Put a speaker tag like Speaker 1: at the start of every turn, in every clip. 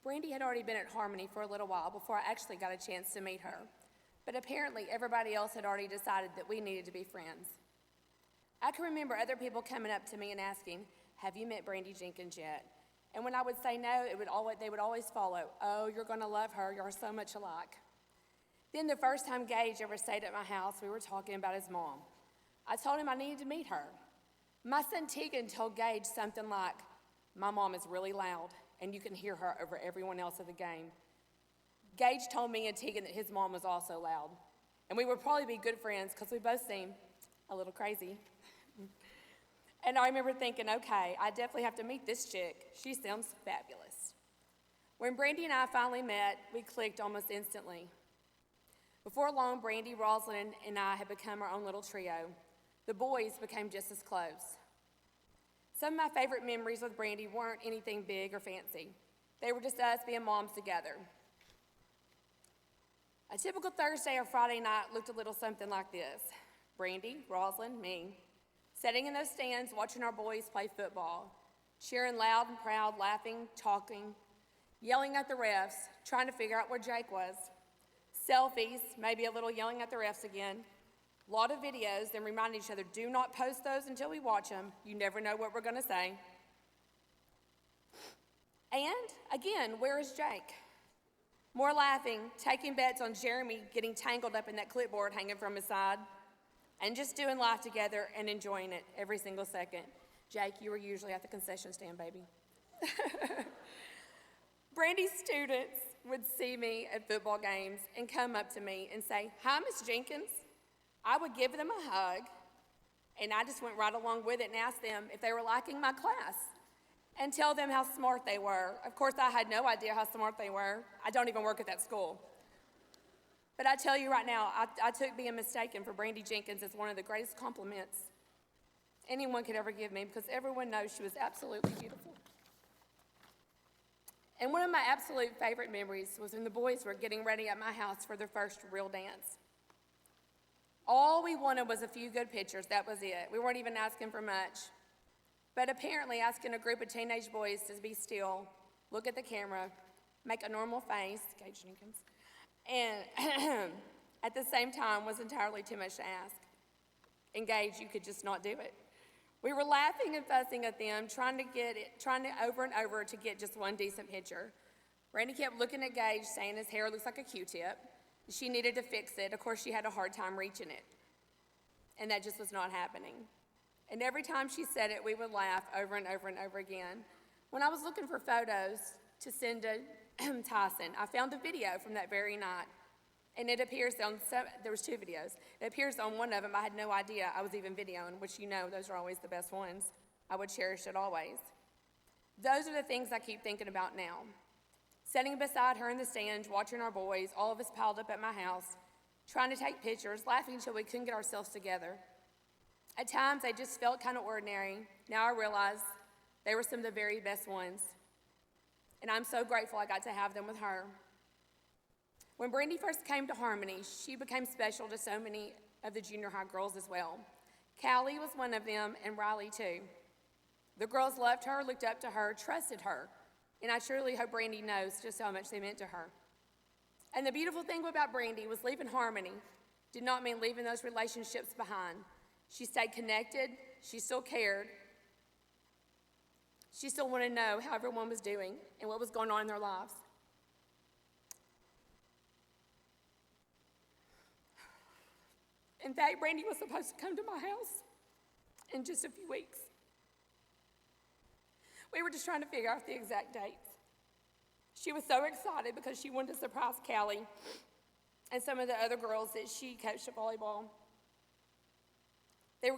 Speaker 1: Brandy had already been at Harmony for a little while before I actually got a chance to meet her, but apparently everybody else had already decided that we needed to be friends. I can remember other people coming up to me and asking, "Have you met Brandy Jenkins yet?" And when I would say no, they would always follow, "Oh, you're going to love her, you're so much alike." Then the first time Gage ever stayed at my house, we were talking about his mom. I told him I needed to meet her. My son Tegan told Gage something like, "My mom is really loud, and you can hear her over everyone else at the game." Gage told me and Tegan that his mom was also loud, and we would probably be good friends because we both seem a little crazy. And I remember thinking, okay, I definitely have to meet this chick. She sounds fabulous. When Brandy and I finally met, we clicked almost instantly. Before long, Brandy, Rosalind, and I had become our own little trio. The boys became just as close. Some of my favorite memories with Brandy weren't anything big or fancy. They were just us being moms together. A typical Thursday or Friday night looked a little something like this. Brandy, Rosalind, me, sitting in those stands watching our boys play football, cheering loud and proud, laughing, talking, yelling at the refs, trying to figure out where Jake was. Selfies, maybe a little yelling at the refs again. A lot of videos, then reminding each other, do not post those until we watch them. You never know what we're going to say. And, again, where is Jake? More laughing, taking bets on Jeremy getting tangled up in that clipboard hanging from his side, and just doing life together and enjoying it every single second. Jake, you were usually at the concession stand, baby. Brandy's students would see me at football games and come up to me and say, "Hi, Miss Jenkins." I would give them a hug, and I just went right along with it and asked them if they were liking my class and tell them how smart they were. Of course, I had no idea how smart they were. I don't even work at that school. But I tell you right now, I took being mistaken for Brandy Jenkins as one of the greatest compliments anyone could ever give me because everyone knows she was absolutely beautiful. And one of my absolute favorite memories was when the boys were getting ready at my house for their first real dance. All we wanted was a few good pictures, that was it. We weren't even asking for much. But apparently asking a group of teenage boys to be still, look at the camera, make a normal face, Gage Jenkins, and at the same time was entirely too much to ask. Engage, you could just not do it. We were laughing and fussing at them, trying to over and over to get just one decent picture. Randy kept looking at Gage, saying his hair looks like a Q-tip. She needed to fix it. Of course, she had a hard time reaching it. And that just was not happening. And every time she said it, we would laugh over and over and over again. When I was looking for photos to send to Tyson, I found a video from that very night. And it appears there was two videos. It appears on one of them, I had no idea I was even videoing, which you know, those are always the best ones. I would cherish it always. Those are the things I keep thinking about now. Sitting beside her in the stands, watching our boys, all of us piled up at my house, trying to take pictures, laughing until we couldn't get ourselves together. At times, they just felt kind of ordinary. Now I realize they were some of the very best ones. And I'm so grateful I got to have them with her. When Brandy first came to Harmony, she became special to so many of the junior high girls as well. Callie was one of them, and Riley too. The girls loved her, looked up to her, trusted her, and I truly hope Brandy knows just how much they meant to her. And the beautiful thing about Brandy was leaving Harmony did not mean leaving those relationships behind. She stayed connected, she still cared. She still wanted to know how everyone was doing and what was going on in their lives. In fact, Brandy was supposed to come to my house in just a few weeks. We were just trying to figure out the exact dates. She was so excited because she wanted to surprise Callie and some of the other girls that she coached at volleyball.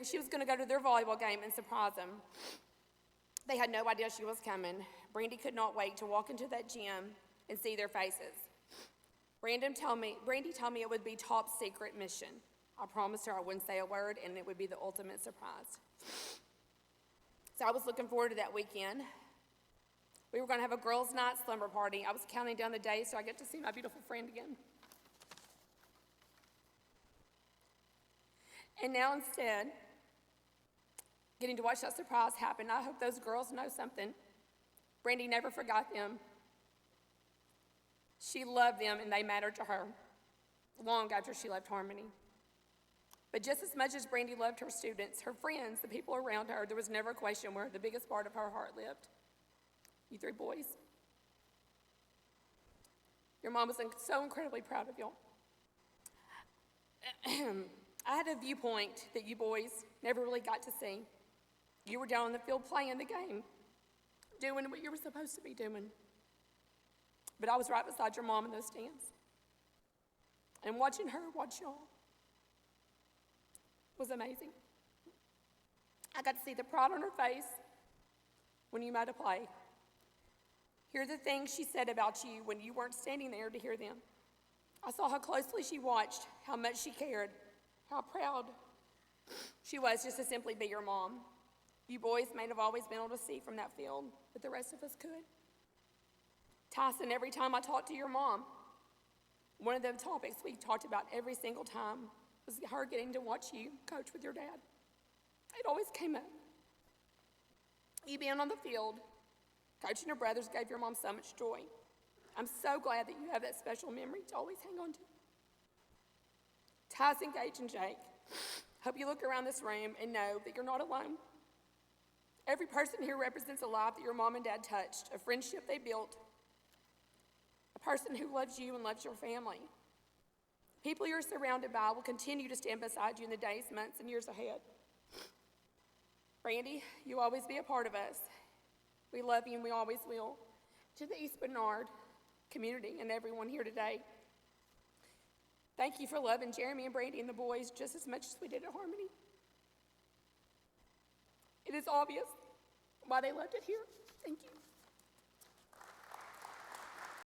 Speaker 1: She was going to go to their volleyball game and surprise them. They had no idea she was coming. Brandy could not wait to walk into that gym and see their faces. Brandy told me it would be top secret mission. I promised her I wouldn't say a word, and it would be the ultimate surprise. So I was looking forward to that weekend. We were going to have a girls' night slumber party. I was counting down the days so I get to see my beautiful friend again. And now instead, getting to watch that surprise happen, I hope those girls know something. Brandy never forgot them. She loved them and they mattered to her long after she left Harmony. But just as much as Brandy loved her students, her friends, the people around her, there was never a question where the biggest part of her heart lived. You three boys. Your mom was so incredibly proud of y'all. I had a viewpoint that you boys never really got to see. You were down on the field playing the game, doing what you were supposed to be doing. But I was right beside your mom in those stands. And watching her watch y'all was amazing. I got to see the pride on her face when you made a play. Hear the things she said about you when you weren't standing there to hear them. I saw how closely she watched, how much she cared, how proud she was just to simply be your mom. You boys may have always been able to see from that field, but the rest of us could. Tyson, every time I talked to your mom, one of the topics we talked about every single time was her getting to watch you coach with your dad. It always came up. You being on the field, coaching your brothers gave your mom so much joy. I'm so glad that you have that special memory to always hang on to. Tyson, Gage, and Jake, hope you look around this room and know that you're not alone. Every person here represents a life that your mom and dad touched, a friendship they built, a person who loves you and loves your family. People you're surrounded by will continue to stand beside you in the days, months, and years ahead. Brandy, you'll always be a part of us. We love you and we always will. To the East Bernard community and everyone here today, thank you for loving Jeremy and Brandy and the boys just as much as we did at Harmony. It is obvious why they loved it here. Thank you.